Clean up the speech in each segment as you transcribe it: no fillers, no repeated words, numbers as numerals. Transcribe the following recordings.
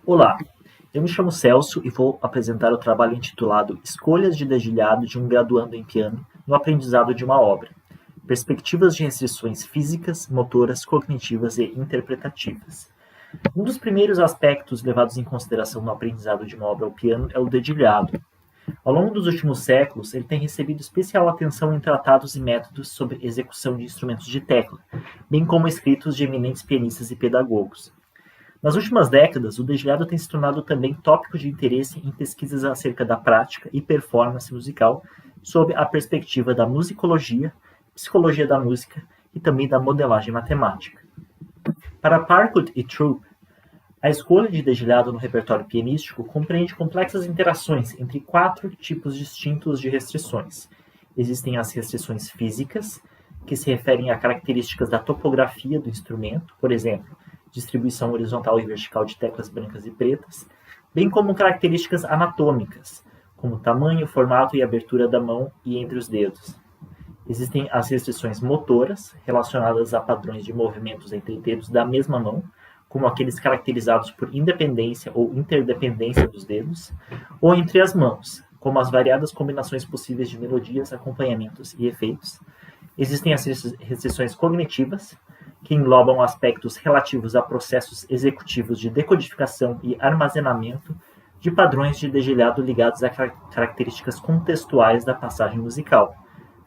Olá, eu me chamo Celso e vou apresentar o trabalho intitulado Escolhas de dedilhado de um graduando em piano no aprendizado de uma obra. Perspectivas de restrições físicas, motoras, cognitivas e interpretativas. Um dos primeiros aspectos levados em consideração no aprendizado de uma obra ao piano é o dedilhado. Ao longo dos últimos séculos, ele tem recebido especial atenção em tratados e métodos sobre execução de instrumentos de tecla, bem como escritos de eminentes pianistas e pedagogos. Nas últimas décadas, o dedilhado tem se tornado também tópico de interesse em pesquisas acerca da prática e performance musical sob a perspectiva da musicologia, psicologia da música e também da modelagem matemática. Para Parkwood e Troup, a escolha de dedilhado no repertório pianístico compreende complexas interações entre 4 tipos distintos de restrições. Existem as restrições físicas, que se referem a características da topografia do instrumento, por exemplo, distribuição horizontal e vertical de teclas brancas e pretas, bem como características anatômicas, como tamanho, formato e abertura da mão e entre os dedos. Existem as restrições motoras, relacionadas a padrões de movimentos entre dedos da mesma mão, como aqueles caracterizados por independência ou interdependência dos dedos, ou entre as mãos, como as variadas combinações possíveis de melodias, acompanhamentos e efeitos. Existem as restrições cognitivas, que englobam aspectos relativos a processos executivos de decodificação e armazenamento de padrões de dedilhado ligados a características contextuais da passagem musical.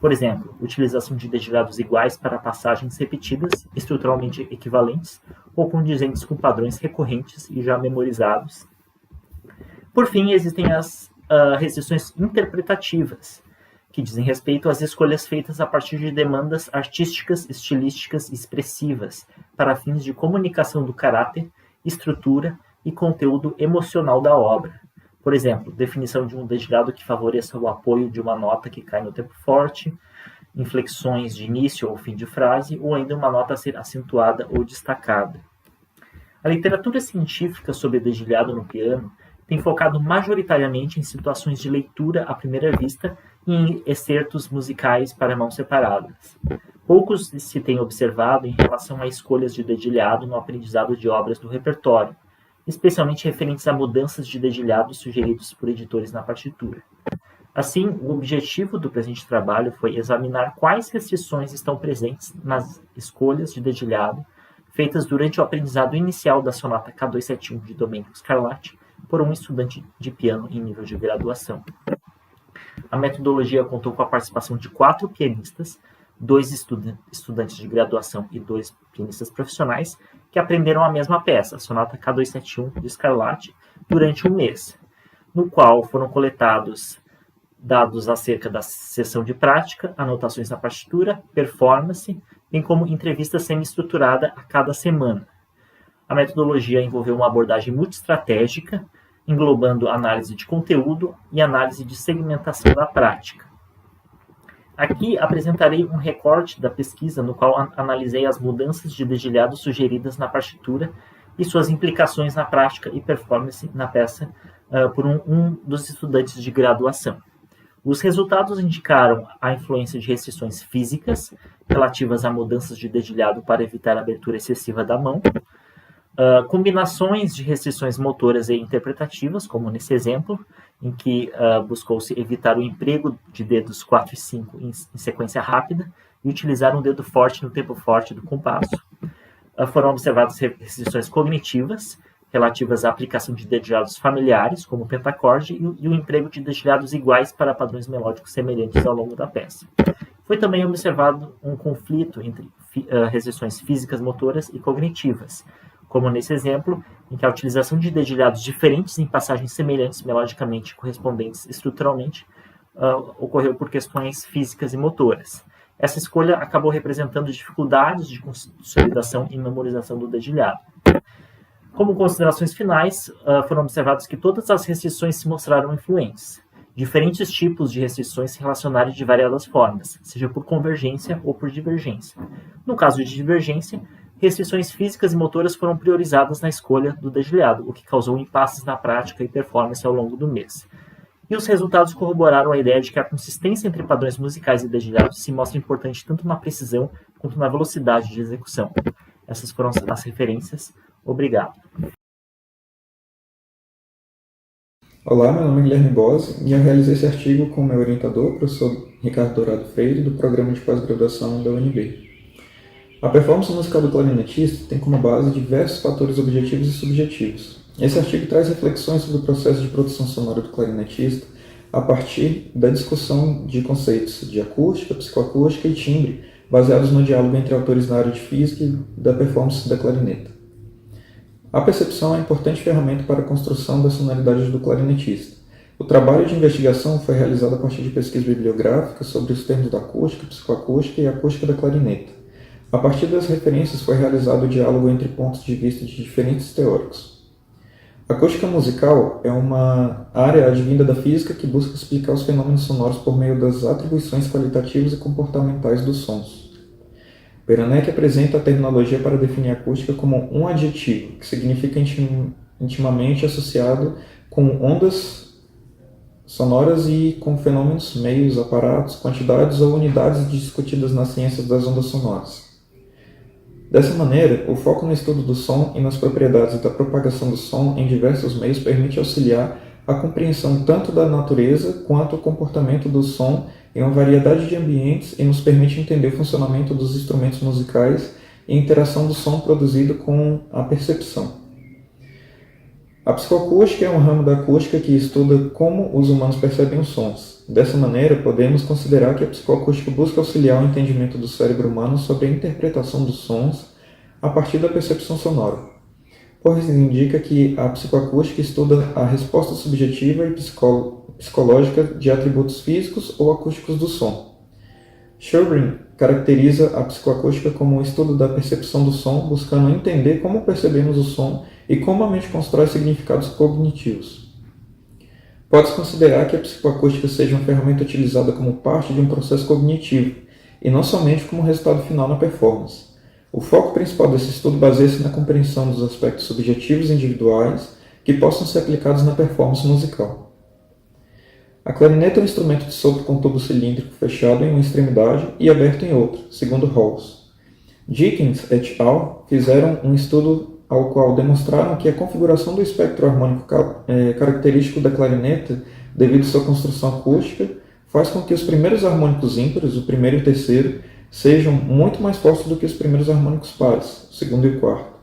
Por exemplo, utilização de dedilhados iguais para passagens repetidas, estruturalmente equivalentes, ou condizentes com padrões recorrentes e já memorizados. Por fim, existem as restrições interpretativas, que dizem respeito às escolhas feitas a partir de demandas artísticas, estilísticas e expressivas, para fins de comunicação do caráter, estrutura e conteúdo emocional da obra. Por exemplo, definição de um dedilhado que favoreça o apoio de uma nota que cai no tempo forte, inflexões de início ou fim de frase, ou ainda uma nota a ser acentuada ou destacada. A literatura científica sobre dedilhado no piano tem focado majoritariamente em situações de leitura à primeira vista e em excertos musicais para mãos separadas. Poucos se tem observado em relação a escolhas de dedilhado no aprendizado de obras do repertório, especialmente referentes a mudanças de dedilhado sugeridos por editores na partitura. Assim, o objetivo do presente trabalho foi examinar quais restrições estão presentes nas escolhas de dedilhado feitas durante o aprendizado inicial da sonata K271 de Domenico Scarlatti por um estudante de piano em nível de graduação. A metodologia contou com a participação de 4 pianistas, 2 estudantes de graduação e 2 pianistas profissionais, que aprenderam a mesma peça, a sonata K271 de Scarlatti, durante um mês, no qual foram coletados dados acerca da sessão de prática, anotações na partitura, performance, bem como entrevista semi-estruturada a cada semana. A metodologia envolveu uma abordagem multiestratégica, englobando análise de conteúdo e análise de segmentação da prática. Aqui apresentarei um recorte da pesquisa no qual analisei as mudanças de dedilhado sugeridas na partitura e suas implicações na prática e performance na peça por um dos estudantes de graduação. Os resultados indicaram a influência de restrições físicas relativas a mudanças de dedilhado para evitar a abertura excessiva da mão, combinações de restrições motoras e interpretativas, como nesse exemplo, em que buscou-se evitar o emprego de dedos 4 e 5 em sequência rápida e utilizar um dedo forte no tempo forte do compasso. Foram observadas restrições cognitivas, relativas à aplicação de dedilhados familiares, como o pentacorde, e o emprego de dedilhados iguais para padrões melódicos semelhantes ao longo da peça. Foi também observado um conflito entre restrições físicas, motoras e cognitivas, como nesse exemplo, em que a utilização de dedilhados diferentes em passagens semelhantes melodicamente correspondentes estruturalmente ocorreu por questões físicas e motoras. Essa escolha acabou representando dificuldades de consolidação e memorização do dedilhado. Como considerações finais, foram observados que todas as restrições se mostraram influentes. Diferentes tipos de restrições se relacionaram de variadas formas, seja por convergência ou por divergência. No caso de divergência, restrições físicas e motoras foram priorizadas na escolha do dedilhado, o que causou impasses na prática e performance ao longo do mês. E os resultados corroboraram a ideia de que a consistência entre padrões musicais e dedilhados se mostra importante tanto na precisão quanto na velocidade de execução. Essas foram as referências. Obrigado. Olá, meu nome é Guilherme Bose e eu realizei esse artigo com meu orientador, professor Ricardo Dourado Freire, do programa de pós-graduação da UNB. A performance musical do clarinetista tem como base diversos fatores objetivos e subjetivos. Esse artigo traz reflexões sobre o processo de produção sonora do clarinetista a partir da discussão de conceitos de acústica, psicoacústica e timbre, baseados no diálogo entre autores na área de física e da performance da clarineta. A percepção é uma importante ferramenta para a construção da sonoridade do clarinetista. O trabalho de investigação foi realizado a partir de pesquisa bibliográfica sobre os termos da acústica, psicoacústica e acústica da clarineta. A partir das referências foi realizado o diálogo entre pontos de vista de diferentes teóricos. A acústica musical é uma área advinda da física que busca explicar os fenômenos sonoros por meio das atribuições qualitativas e comportamentais dos sons. Beranek apresenta a terminologia para definir a acústica como um adjetivo, que significa intimamente associado com ondas sonoras e com fenômenos, meios, aparatos, quantidades ou unidades discutidas nas ciências das ondas sonoras. Dessa maneira, o foco no estudo do som e nas propriedades da propagação do som em diversos meios permite auxiliar a compreensão tanto da natureza quanto o comportamento do som em uma variedade de ambientes e nos permite entender o funcionamento dos instrumentos musicais e a interação do som produzido com a percepção. A psicoacústica é um ramo da acústica que estuda como os humanos percebem os sons. Dessa maneira, podemos considerar que a psicoacústica busca auxiliar o entendimento do cérebro humano sobre a interpretação dos sons a partir da percepção sonora. Pois indica que a psicoacústica estuda a resposta subjetiva e psicológica de atributos físicos ou acústicos do som. Sjögren caracteriza a psicoacústica como o estudo da percepção do som, buscando entender como percebemos o som e como a mente constrói significados cognitivos. Pode-se considerar que a psicoacústica seja uma ferramenta utilizada como parte de um processo cognitivo, e não somente como resultado final na performance. O foco principal desse estudo baseia-se na compreensão dos aspectos subjetivos e individuais que possam ser aplicados na performance musical. A clarineta é um instrumento de sopro com tubo cilíndrico fechado em uma extremidade e aberto em outra, segundo Rawls. Dickens et al. Fizeram um estudo ao qual demonstraram que a configuração do espectro harmônico característico da clarineta, devido à sua construção acústica, faz com que os primeiros harmônicos ímpares, o primeiro e o terceiro, sejam muito mais fortes do que os primeiros harmônicos pares, o segundo e o quarto.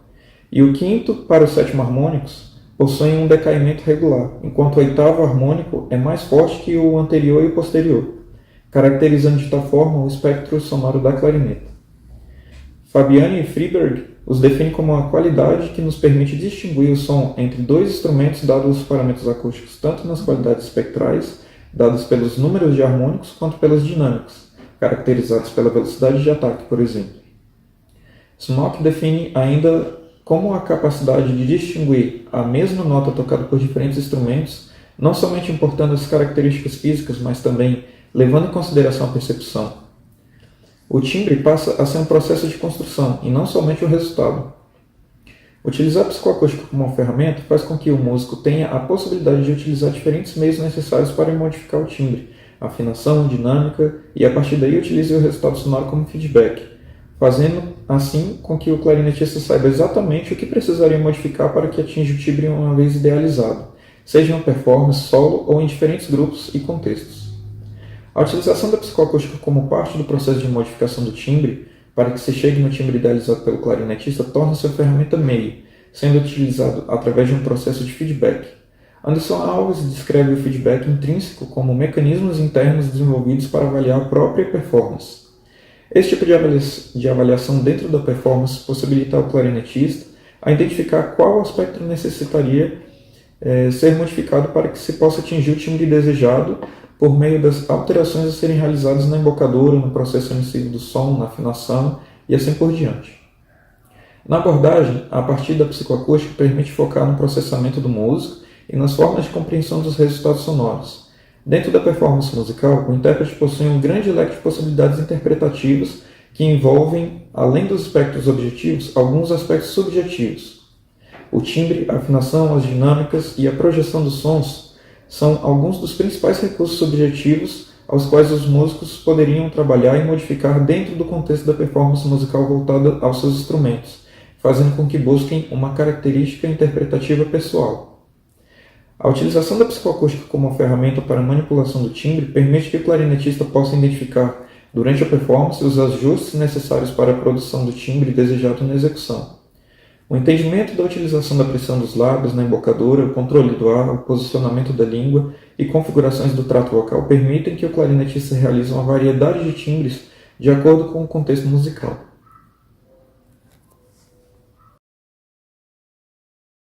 E o quinto para os sétimos harmônicos possuem um decaimento regular, enquanto o oitavo harmônico é mais forte que o anterior e o posterior, caracterizando de tal forma o espectro sonoro da clarineta. Fabiani e Friberg os definem como uma qualidade que nos permite distinguir o som entre dois instrumentos dados os parâmetros acústicos tanto nas qualidades espectrais, dadas pelos números de harmônicos, quanto pelas dinâmicas, caracterizados pela velocidade de ataque, por exemplo. Smock define ainda como a capacidade de distinguir a mesma nota tocada por diferentes instrumentos, não somente importando as características físicas, mas também levando em consideração a percepção. O timbre passa a ser um processo de construção, e não somente o resultado. Utilizar a psicoacústica como uma ferramenta faz com que o músico tenha a possibilidade de utilizar diferentes meios necessários para modificar o timbre, afinação, dinâmica, e a partir daí utilize o resultado sonoro como feedback, fazendo assim com que o clarinetista saiba exatamente o que precisaria modificar para que atinja o timbre uma vez idealizado, seja em uma performance, solo ou em diferentes grupos e contextos. A utilização da psicoacústica como parte do processo de modificação do timbre, para que se chegue no timbre idealizado pelo clarinetista, torna-se uma ferramenta meio, sendo utilizado através de um processo de feedback. Anderson Alves descreve o feedback intrínseco como mecanismos internos desenvolvidos para avaliar a própria performance. Esse tipo de avaliação dentro da performance possibilita ao clarinetista a identificar qual aspecto necessitaria ser modificado para que se possa atingir o timbre desejado por meio das alterações a serem realizadas na embocadura, no processo emissivo do som, na afinação e assim por diante. Na abordagem, a partir da psicoacústica permite focar no processamento do músico e nas formas de compreensão dos resultados sonoros. Dentro da performance musical, o intérprete possui um grande leque de possibilidades interpretativas que envolvem, além dos aspectos objetivos, alguns aspectos subjetivos. O timbre, a afinação, as dinâmicas e a projeção dos sons são alguns dos principais recursos subjetivos aos quais os músicos poderiam trabalhar e modificar dentro do contexto da performance musical voltada aos seus instrumentos, fazendo com que busquem uma característica interpretativa pessoal. A utilização da psicoacústica como uma ferramenta para a manipulação do timbre permite que o clarinetista possa identificar, durante a performance, os ajustes necessários para a produção do timbre desejado na execução. O entendimento da utilização da pressão dos lábios na embocadura, o controle do ar, o posicionamento da língua e configurações do trato vocal permitem que o clarinetista realize uma variedade de timbres de acordo com o contexto musical.